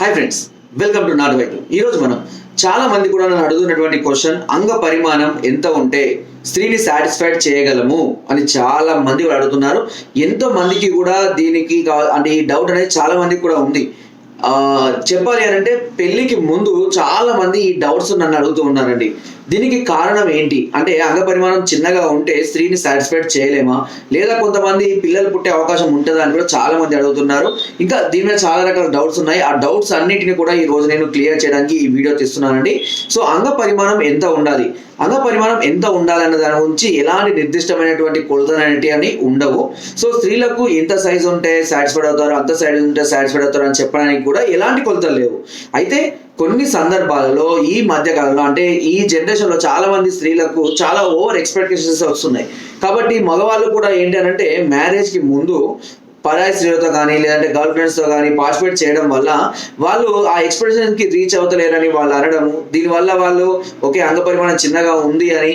Hi friends, welcome to not వైద్యం. ఈరోజు మనం చాలా మంది కూడా నన్ను అడుగుతున్నటువంటి క్వశ్చన్, అంగ పరిమాణం ఎంత ఉంటే స్త్రీని సాటిస్ఫైడ్ చేయగలము అని చాలా మంది కూడా అడుగుతున్నారు. ఎంతో మందికి కూడా దీనికి అంటే ఈ డౌట్ అనేది చాలా మందికి కూడా ఉంది. చెప్పాలి అని అంటే పెళ్లికి ముందు చాలా మంది ఈ డౌట్స్ నన్ను అడుగుతూ ఉన్నారండి. దీనికి కారణం ఏంటి అంటే, అంగ పరిమాణం చిన్నగా ఉంటే స్త్రీని సాటిస్ఫైడ్ చేయలేమా, లేదా కొంతమంది పిల్లలు పుట్టే అవకాశం ఉంటుందా అని కూడా చాలా మంది అడుగుతున్నారు. ఇంకా దీని మీద చాలా రకాల డౌట్స్ ఉన్నాయి. ఆ డౌట్స్ అన్నిటిని కూడా ఈ రోజు నేను క్లియర్ చేయడానికి ఈ వీడియో తీస్తున్నానండి. సో అంగ పరిమాణం ఎంత ఉండాలి, అంగ పరిమాణం ఎంత ఉండాలన్న దాని గురించి ఎలాంటి నిర్దిష్టమైనటువంటి కొలతలు అనేవి ఉండవు. సో స్త్రీలకు ఇంత సైజు ఉంటే సాటిస్ఫైడ్ అవుతారు, అంత సైజు ఉంటే సాటిస్ఫైడ్ అవుతారు అని చెప్పడానికి కూడా ఎలాంటి కొలతలు లేవు. అయితే కొన్ని సందర్భాలలో ఈ మధ్య కాలంలో అంటే ఈ జనరేషన్లో చాలా మంది స్త్రీలకు చాలా ఓవర్ ఎక్స్పెక్టేషన్స్ వస్తున్నాయి. కాబట్టి మగవాళ్ళు కూడా ఏంటి అంటే మ్యారేజ్కి ముందు పరాయి స్త్రీలతో కానీ లేదంటే గర్ల్ ఫ్రెండ్స్తో కానీ పార్టిసిపేట్ చేయడం వల్ల వాళ్ళు ఆ ఎక్స్పెక్టేషన్కి రీచ్ అవుతలేరని వాళ్ళు అనడము, దీనివల్ల వాళ్ళు ఓకే అంగ పరిమాణం చిన్నగా ఉంది అని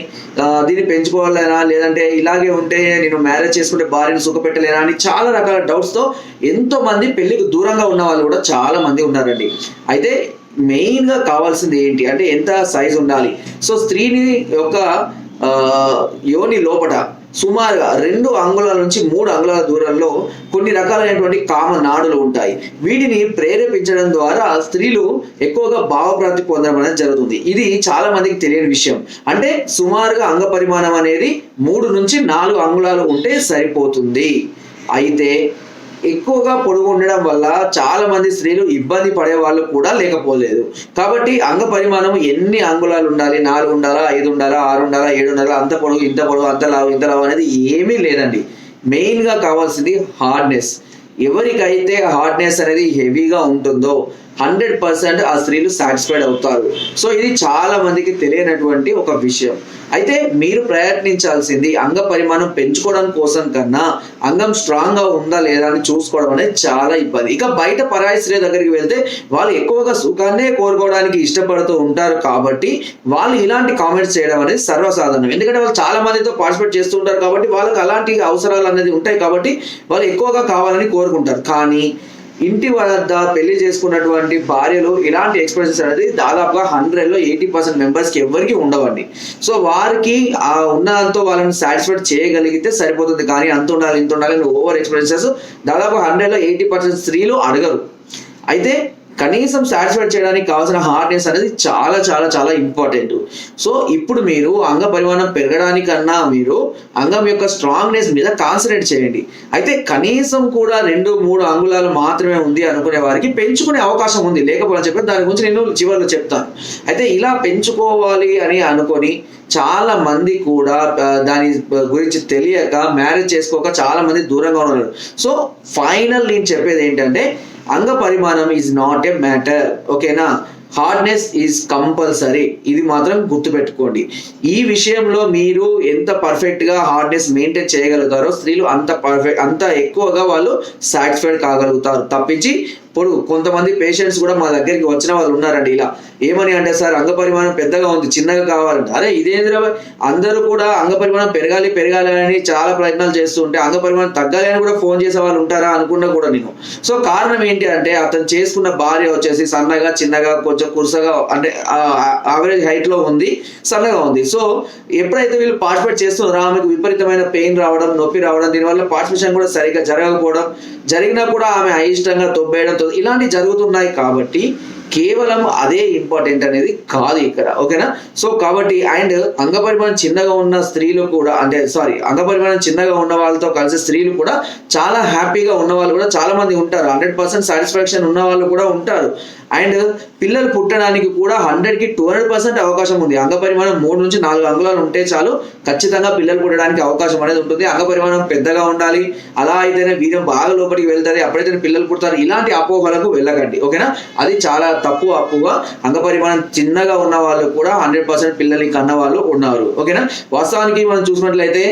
దీన్ని పెంచుకోవాలనా, లేదంటే ఇలాగే ఉంటే నేను మ్యారేజ్ చేసుకుంటే భార్యను సుఖపెట్టలేనా అని చాలా రకాల డౌట్స్తో ఎంతో మంది పెళ్లికి దూరంగా ఉన్న వాళ్ళు కూడా చాలా మంది ఉన్నారండి. అయితే మెయిన్గా కావాల్సింది ఏంటి అంటే ఎంత సైజ్ ఉండాలి. సో స్త్రీని యొక్క యోని లోపట సుమారుగా 2 అంగుళాల నుంచి 3 అంగుళాల దూరంలో కొన్ని రకాలైనటువంటి కామ నాడులు ఉంటాయి. వీటిని ప్రేరేపించడం ద్వారా స్త్రీలు ఎక్కువగా భావప్రాప్తి పొందడం అనేది జరుగుతుంది. ఇది చాలా మందికి తెలియని విషయం. అంటే సుమారుగా అంగ పరిమాణం అనేది 3 నుంచి 4 అంగుళాలు ఉంటే సరిపోతుంది. అయితే ఎక్కువగా పొడుగు ఉండడం వల్ల చాలా మంది స్త్రీలు ఇబ్బంది పడే వాళ్ళు కూడా లేకపోలేదు. కాబట్టి అంగ పరిమాణం ఎన్ని అంగుళాలు ఉండాలి, 4 ఉండాలా, 5 ఉండాలా, 6 ఉండాలా, 7 ఉండాలా, అంత పొడుగు ఇంత పొడుగు, అంత లావు ఇంత లావు అనేది ఏమీ లేదండి. మెయిన్గా కావాల్సింది హార్డ్నెస్. ఎవరికైతే హార్డ్నెస్ అనేది హెవీగా ఉంటుందో 100% ఆ స్త్రీలు సాటిస్ఫైడ్ అవుతారు. సో ఇది చాలా మందికి తెలియనటువంటి ఒక విషయం. అయితే మీరు ప్రయత్నించాల్సింది అంగ పరిమాణం పెంచుకోవడం కోసం కన్నా అంగం స్ట్రాంగ్ గా ఉందా లేదా అని చూసుకోవడం అనేది చాలా ఇబ్బంది. ఇక బయట పరాయి స్త్రీ దగ్గరికి వెళ్తే వాళ్ళు ఎక్కువగా సుఖాన్నే కోరుకోవడానికి ఇష్టపడుతూ ఉంటారు. కాబట్టి వాళ్ళు ఇలాంటి కామెంట్స్ చేయడం అనేది సర్వసాధారణం. ఎందుకంటే వాళ్ళు చాలా మందితో పార్టిసిపేట్ చేస్తూ ఉంటారు కాబట్టి వాళ్ళకి అలాంటి అవసరాలు అనేది ఉంటాయి. కాబట్టి వాళ్ళు ఎక్కువగా కావాలని కోరుకుంటారు. కానీ ఇంటి వద్ద పెళ్లి చేసుకున్నటువంటి భార్యలు ఇలాంటి ఎక్స్ప్రెషన్స్ అనేది దాదాపుగా 100లో 80% మెంబర్స్కి ఎవరికి ఉండవండి. సో వారికి ఆ ఉన్నంతో వాళ్ళని సాటిస్ఫైడ్ చేయగలిగితే సరిపోతుంది. కానీ అంత ఉండాలి ఇంత ఉండాలి ఓవర్ ఎక్స్ప్రెషన్స్ దాదాపు 100లో 80% స్త్రీలు అడగరు. అయితే కనీసం సాటిస్ఫైడ్ చేయడానికి కావాల్సిన హార్డ్నెస్ అనేది చాలా చాలా చాలా ఇంపార్టెంట్. సో ఇప్పుడు మీరు అంగ పరిమాణం పెరగడానికన్నా మీరు అంగం యొక్క స్ట్రాంగ్నెస్ మీద కాన్సన్ట్రేట్ చేయండి. అయితే కనీసం కూడా 2-3 అంగుళాలు మాత్రమే ఉంది అనుకునే వారికి పెంచుకునే అవకాశం ఉంది. లేకపోతే చెప్పి దాని గురించి నేను చివరిలో చెప్తాను. అయితే ఇలా పెంచుకోవాలి అని అనుకొని చాలా మంది కూడా దాని గురించి తెలియక మ్యారేజ్ చేసుకోక చాలా మంది దూరంగా ఉన్నారు. సో ఫైనల్ నేను చెప్పేది ఏంటంటే, అంగ పరిమాణం ఈజ్ నాట్ ఏ మ్యాటర్, ఓకేనా. Hardness is compulsory. ఇది మాత్రం గుర్తుపెట్టుకోండి. ఈ విషయంలో మీరు ఎంత పర్ఫెక్ట్గా హార్డ్నెస్ మెయింటైన్ చేయగలుగుతారో స్త్రీలు అంత ఎక్కువగా వాళ్ళు సాటిస్ఫైడ్ కాగలుగుతారు. తప్పించి ఇప్పుడు కొంతమంది పేషెంట్స్ కూడా మా దగ్గరికి వచ్చిన వాళ్ళు ఉన్నారండి. ఇలా ఏమని అంటే, సార్ అంగ పరిమాణం పెద్దగా ఉంది, చిన్నగా కావాలంటే. అరే ఇదేంద్ర, అందరూ కూడా అంగ పరిమాణం పెరగాలి అని చాలా ప్రయత్నాలు చేస్తూ ఉంటే అంగ పరిమాణం తగ్గాలి అని కూడా ఫోన్ చేసే వాళ్ళు ఉంటారా అనుకున్నా కూడా నేను. సో కారణం ఏంటి అంటే, అతను చేసుకున్న భార్య వచ్చేసి సన్నగా చిన్నగా కొంచెం కురుసగా అంటే యావరేజ్ హైట్ లో ఉంది, సన్నగా ఉంది. సో ఎప్పుడైతే వీళ్ళు పార్టిసిపేట్ చేస్తున్నారో ఆమెకు విపరీతమైన పెయిన్ రావడం, నొప్పి రావడం, దీనివల్ల పార్టిసిపేషన్ కూడా సరిగ్గా జరగకపోవడం, జరిగినా కూడా ఆమె అయిష్టంగా తొబ్బేయడం ఇలాంటివి జరుగుతున్నాయి. కాబట్టి కేవలం అదే ఇంపార్టెంట్ అనేది కాదు ఇక్కడ, ఓకేనా. సో కాబట్టి అండ్ అంగ పరిమాణం చిన్నగా ఉన్న స్త్రీలు కూడా అంగ పరిమాణం చిన్నగా ఉన్న వాళ్ళతో కలిసి స్త్రీలు కూడా చాలా హ్యాపీగా ఉన్న వాళ్ళు కూడా చాలా మంది ఉంటారు. 100% సాటిస్ఫాక్షన్ ఉన్న వాళ్ళు కూడా ఉంటారు. అండ్ పిల్లలు పుట్టడానికి కూడా 100కి 200% అవకాశం ఉంది. అంగ పరిమాణం 3 నుంచి 4 అంగుళాలు ఉంటే చాలు, ఖచ్చితంగా పిల్లలు పుట్టడానికి అవకాశం అనేది ఉంటుంది. అంగ పరిమాణం పెద్దగా ఉండాలి, అలా అయితేనే వీర్యం బాగా లోపలికి వెళ్తుంది, అప్పుడైతే పిల్లలు పుడతారు, ఇలాంటి అపోహలకు వెళ్ళకండి, ఓకేనా. అది చాలా తప్పు అప్పుగా అంగ పరిమాణం చిన్నగా ఉన్న వాళ్ళు కూడా 100% పిల్లల్ని కన్న వాళ్ళు ఉన్నారు. ఓకేనా? వాస్తవానికి మనం చూసినట్లయితే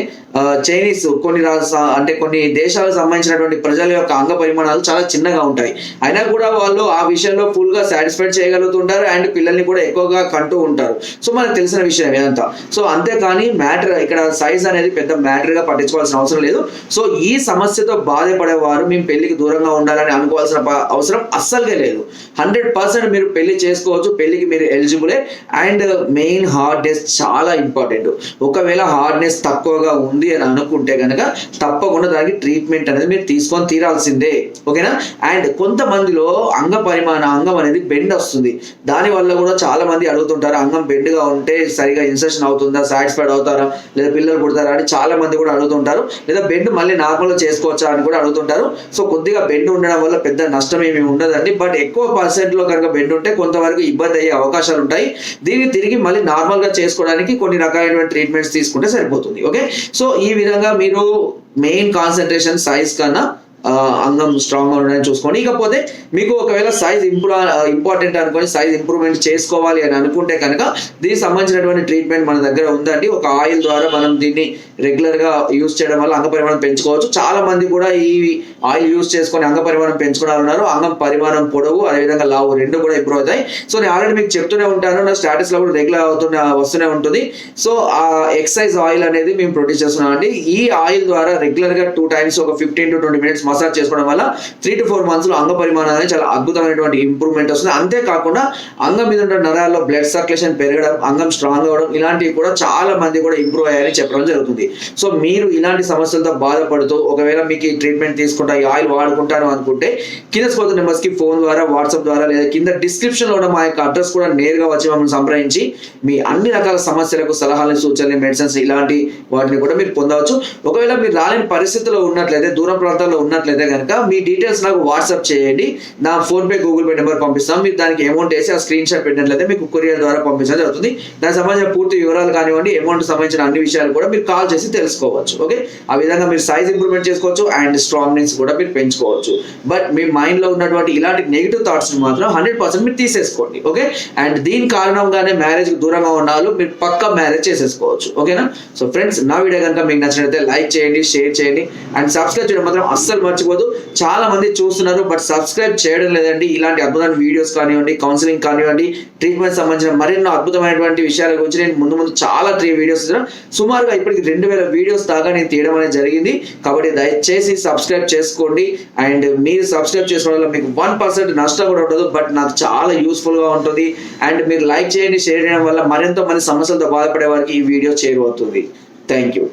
చైనీస్ కొన్ని దేశాలకు సంబంధించినటువంటి ప్రజల యొక్క అంగ పరిమాణాలు చాలా చిన్నగా ఉంటాయి. అయినా కూడా వాళ్ళు ఆ విషయంలో ఫుల్ గా సాటిస్ఫైడ్ చేయగలుగుతుంటారు అండ్ పిల్లల్ని కూడా ఎక్కువగా కంటూ ఉంటారు. సో మనకు తెలిసిన విషయం ఇదంతా. సో అంతేకాని మ్యాటర్ ఇక్కడ సైజ్ అనేది పెద్ద మ్యాటర్ గా పట్టించుకోవాల్సిన అవసరం లేదు. సో ఈ సమస్యతో బాధపడేవారు మేము పెళ్లికి దూరంగా ఉండాలని అనుకోవాల్సిన అవసరం అస్సలుగా లేదు. 100% మీరు పెళ్లి చేసుకోవచ్చు. పెళ్లికి మీరు ఎలిజిబులే. అండ్ మెయిన్ హార్డ్నెస్ చాలా ఇంపార్టెంట్. ఒకవేళ హార్డ్నెస్ తక్కువగా ఉంది అని అనుకుంటే కనుక తప్పకుండా దానికి ట్రీట్మెంట్ అనేది మీరు తీసుకొని తీరాల్సిందే. ఓకేనా? అండ్ కొంతమందిలో అంగం అనేది బెండ్ వస్తుంది. దాని వల్ల కూడా చాలా మంది అడుగుతుంటారు, అంగం బెండ్ గా ఉంటే సరిగా ఇన్సర్షన్ అవుతుందా, సాటిస్ఫైడ్ అవుతారా, లేదా పిల్లలు పుడతారా అని చాలా మంది కూడా అడుగుతుంటారు. లేదా బెండ్ మళ్ళీ నార్మల్ గా చేసుకోవచ్చా అని కూడా అడుగుతుంటారు. సో కొద్దిగా బెండ్ ఉండడం వల్ల పెద్ద నష్టం ఏమి ఉండదండి. బట్ ఎక్కువ పర్సెంట్ లో కనుక బెండ్ ఉంటే కొంతవరకు ఇబ్బంది అయ్యే అవకాశాలు ఉంటాయి. దీన్ని తిరిగి మళ్ళీ నార్మల్ గా చేసుకోవడానికి కొన్ని రకాలైన ట్రీట్మెంట్స్ తీసుకుంటే సరిపోతుంది. ఓకే? సో ఈ విధంగా మీరు మెయిన్ కాన్సన్ట్రేషన్ సైజ్ కన్నా అంగం స్ట్రాంగ్ గా ఉండడానికి చూసుకోండి. ఇకపోతే మీకు ఒకవేళ సైజ్ ఇంపార్టెంట్ అనుకోని సైజ్ ఇంప్రూవ్మెంట్ చేసుకోవాలి అని అనుకుంటే కనుక దీనికి సంబంధించినటువంటి ట్రీట్మెంట్ మన దగ్గర ఉందండి. ఒక ఆయిల్ ద్వారా మనం దీన్ని రెగ్యులర్ గా యూజ్ చేయడం వల్ల అంగ పరిమాణం పెంచుకోవచ్చు. చాలా మంది కూడా ఈ ఆయిల్ యూజ్ చేసుకొని అంగ పరిమాణం పెంచుకునే ఉన్నారు. అంగం పరిమాణం పొడవు అదేవిధంగా లావు రెండు కూడా ఇంప్రూవ్ అవుతాయి. సో నేను ఆల్రెడీ మీకు చెప్తూనే ఉంటాను, నా స్టాటస్ లో కూడా రెగ్యులర్ వస్తూనే ఉంటుంది. సో ఆ ఎక్సైజ్ ఆయిల్ అనేది మేము ప్రొడ్యూస్ చేస్తున్నాం అండి. ఈ ఆయిల్ ద్వారా రెగ్యులర్ గా 2 times ఒక 15 to 20 minutes మసాజ్ చేసుకోవడం వల్ల 3 to 4 months లో అంగ పరిమాణం అనేది చాలా అద్భుతమైనటువంటి ఇంప్రూవ్మెంట్ వస్తుంది. అంతేకాకుండా అంగం మీద ఉన్న నరాల్లో బ్లడ్ సర్క్యులేషన్ పెరగడం, అంగం స్ట్రాంగ్ అవ్వడం ఇలాంటివి కూడా చాలా మంది కూడా ఇంప్రూవ్ అయ్యాయని చెప్పడం జరుగుతుంది. సో మీరు ఇలాంటి సమస్యలతో బాధపడుతూ ఒకవేళ మీకు ఈ ట్రీట్మెంట్ తీసుకుంటా ఈ ఆయిల్ వాడుకుంటాను అనుకుంటే కింద స్క్రోల్ నెంబర్స్ కి ఫోన్ ద్వారా, వాట్సాప్ ద్వారా లేదా కింద డిస్క్రిప్షన్ లో ఉన్న మా యొక్క అడ్రస్ కూడా నేరుగా వచ్చి మమ్మల్ని సంప్రదించి మీ అన్ని రకాల సమస్యలకు సలహాలు, సూచనలు, మెడిసిన్స్ ఇలాంటి వాటిని కూడా మీరు పొందవచ్చు. ఒకవేళ మీరు రాలేని పరిస్థితిలో ఉన్నట్లయితే, దూర ప్రాంతాల్లో ఉన్నట్లయితే కనుక మీ డీటెయిల్స్ నాకు వాట్సాప్ చేయండి. నా phone pay, Google pay number పంపిస్తాం. మీరు దానికి అమౌంట్ వేసి ఆ స్క్రీన్ షాట్ పెట్టినట్లయితే మీకు కొరియర్ ద్వారా పంపించడం జరుగుతుంది. దానికి సంబంధించిన పూర్తి వివరాలు కానివ్వండి, అమౌంట్ సంబంధించిన అన్ని విషయాలు కూడా మీరు కాల్ చేసి తెలుసుకోవచ్చు. ఓకే? ఆ విధంగా మీరు సైజ్ ఇంప్రూవ్మెంట్ చేసుకోవచ్చు అండ్ స్ట్రాంగ్నెస్ కూడా మీరు పెంచుకోవచ్చు. బట్ మీ మైండ్ లో ఉన్నటువంటి ఇలాంటి నెగిటివ్ థాట్స్ మాత్రం 100% మీరు తీసేసుకోండి. ఓకే? అండ్ దీని కారణంగానే మ్యారేజ్ కు దూరంగా ఉన్నాళ్ళు మీరు పక్కా మ్యారేజ్ చేసేసుకోవచ్చు. ఓకేనా? సో ఫ్రెండ్స్, నా వీడియో కనుక మీకు నచ్చినట్లయితే లైక్ చేయండి, షేర్ చేయండి అండ్ సబ్స్క్రైబ్ చేయడం మాత్రం అస్సలు మర్చిపోదు. చాలా మంది చూస్తున్నారు బట్ సబ్స్క్రైబ్ చేయడం లేదండి. ఇలాంటి అద్భుతమైన వీడియోస్ కానివ్వండి, కౌన్సిలింగ్ కానివ్వండి, ట్రీట్మెంట్ సంబంధించిన మరెన్నో అద్భుతమైనటువంటి విషయాల గురించి నేను ముందు చాలా వీడియోస్ సుమారుగా ఇప్పటికి 2000 వీడియోస్ దాకా నేను తీయడం అనేది జరిగింది. కాబట్టి దయచేసి సబ్స్క్రైబ్ చేసుకోండి. అండ్ మీరు సబ్స్క్రైబ్ చేసుకోవడం వల్ల మీకు 1% నష్టం కూడా ఉండదు. బట్ నాకు చాలా యూస్ఫుల్ గా ఉంటుంది. అండ్ మీరు లైక్ చేయండి, షేర్ చేయడం వల్ల మరింత మంది సమస్యలతో బాధపడే వారికి ఈ వీడియో చేరువవుతుంది. Thank you.